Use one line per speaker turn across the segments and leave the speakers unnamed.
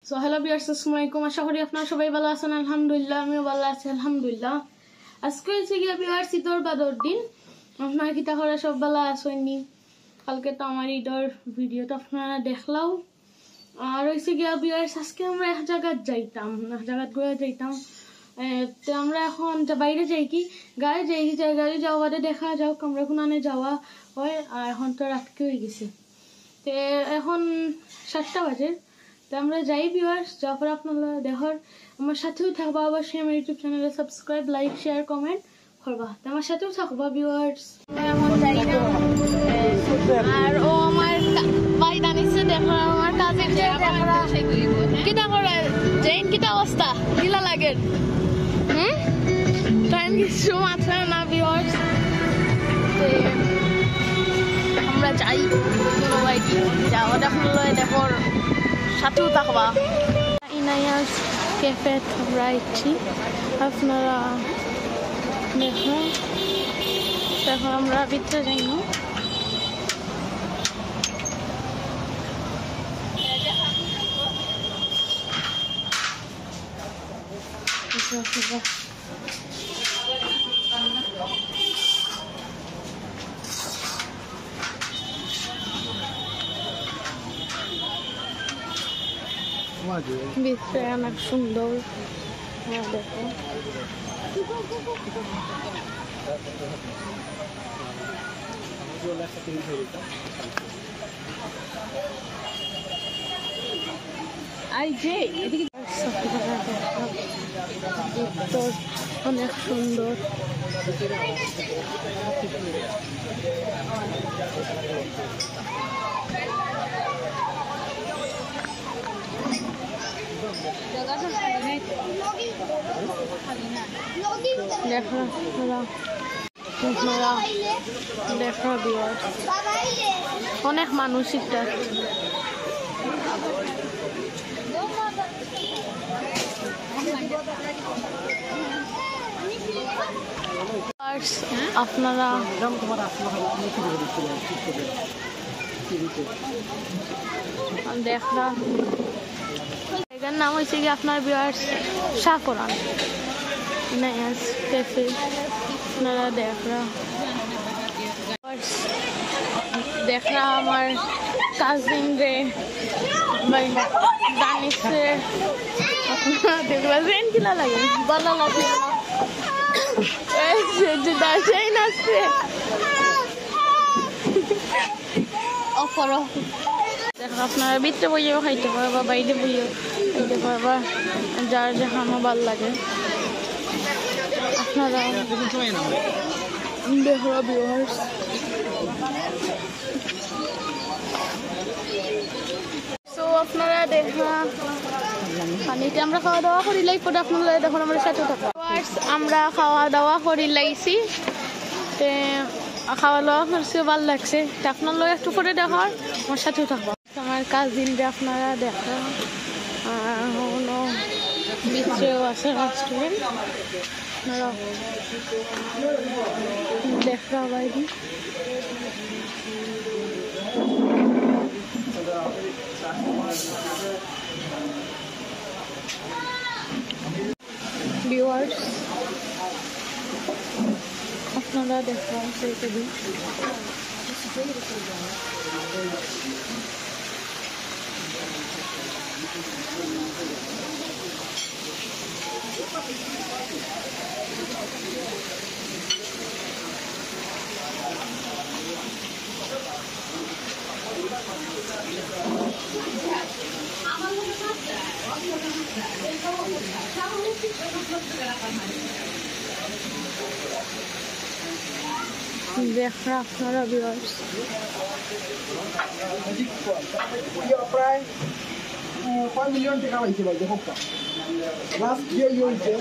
So hello viewers, আসসালামু আলাইকুম। আশা করি আপনারা সবাই ভালো আছেন। আলহামদুলিল্লাহ, আমিও ভালো আছি আলহামদুলিল্লাহ। আজকে হচ্ছে গিয়া ভিউয়ার্স ঈদর বাদর দিন। আপনারা কিতা করে সব ভালো আসেননি? কালকে তো আমার ঈদর ভিডিওটা আপনারা দেখলাও। আর হচ্ছে গিয়া ভিউয়ার্স আজকে আমরা এক জায়গায় যাইতাম, তো আমরা এখন বাইরে যাই কি গাড়ি যাওয়া বাদে দেখা যাও আমরা কোনানে যাওয়া হয়। আর এখন তো রাতকে হয়ে গেছে, তো এখন 7টা বাজে। তো আমরা যাই ভিউয়ার্স, যাওয়ার পর আপনারা দেখার আমার সাথেও থাকবা। অবশ্যই আমার ইউটিউব চ্যানেলে সাবস্ক্রাইব, লাইক, শেয়ার, কমেন্ট করবা। তো আমার সাথেও থাকবা ভিউয়ার্স। এখন যাই না, আর ও আমার ভাই দানিছে দেখো, আমার কাজিন যে কিটা করে জেন কিটা অবস্থা গিলা লাগে। টাইম কিছু মাত্রা না ভিউয়ার্স, আমরা যাই বাইটি যাওয়া দেখো সাথেও থাকবা। ইনায়াস ক্যাফে রাইটি আপনারা দেখুন। এখন আমরা ভিতরে যাই না, ভিতরে অনেক সুন্দর। দেখো অনেক সুন্দর। দেখা ভিউয়ার্স অনেক মানুষ এটা। আপনারা দেখরা এটার নাম হয়েছে কি আপনার ভিউয়ার্স শাহপুরান ইনায়াস ক্যাফে। আপনারা দেখরা আমার কাজিন রে জানিসে আপনারা দেখবা জেন কিনা লাগে ভালো লাগে। আপনারা ভিতরে বইয়েও খাইতে পারবা, বাইরে বইয়েও খাইতে পারবা, যার যেখানো ভালো লাগে আপনারা দেখবা ভিউয়ার্স। তো আপনারা দেখা পানিতে আমরা খাওয়া দাওয়া করি লাই পরে আপনারা দেখুন আমরা সাথে থাকা। আমরা খাওয়া দাওয়া করি লাইছি, খাওয়া দাওয়া করছে ভালো লাগছে। আপনার একটু করে দেখার আমার সাথেও থাকবো। আমার কাজিনরা আপনারা দেখা ভিতরেও আছে রেস্টুরেন্ট, আপনারা দেখা বাইরে। ভিউয়ার্স আপনারা দেখা সেগুলি দেখা আপনারা ভিউয়ার্স।
প্রায় 5 মিলিয়ন টাকা পাইছে ভাই দেখো লাস্ট ইয়ার হইছে।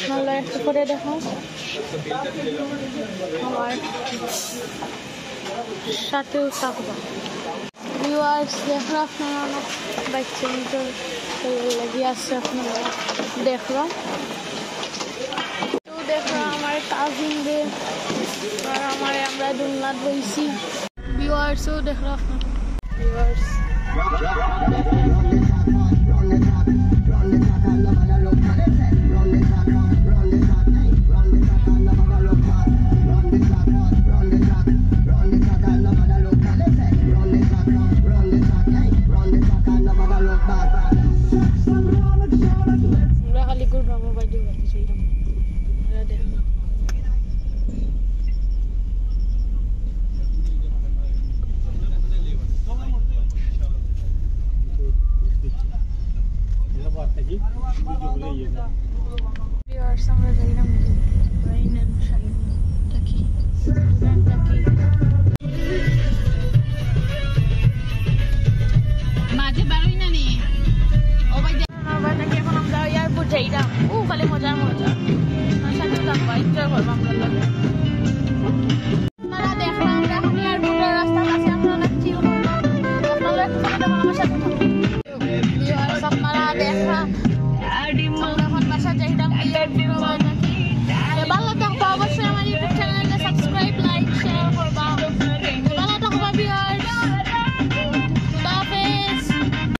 আপনারা একটু করে দেখো আমার সাথেও থাকবো ভিউয়ার্স। দেখো আপনারা অনেক বাচ্চা লাগিয়ে আসছে, আপনারা দেখো দেখো আমার কাজিন রে আর আমরা দুলনাথ বইছি ভিউয়ার্সও দেখো আপনারা ভিউয়ার্স। আমরা যাই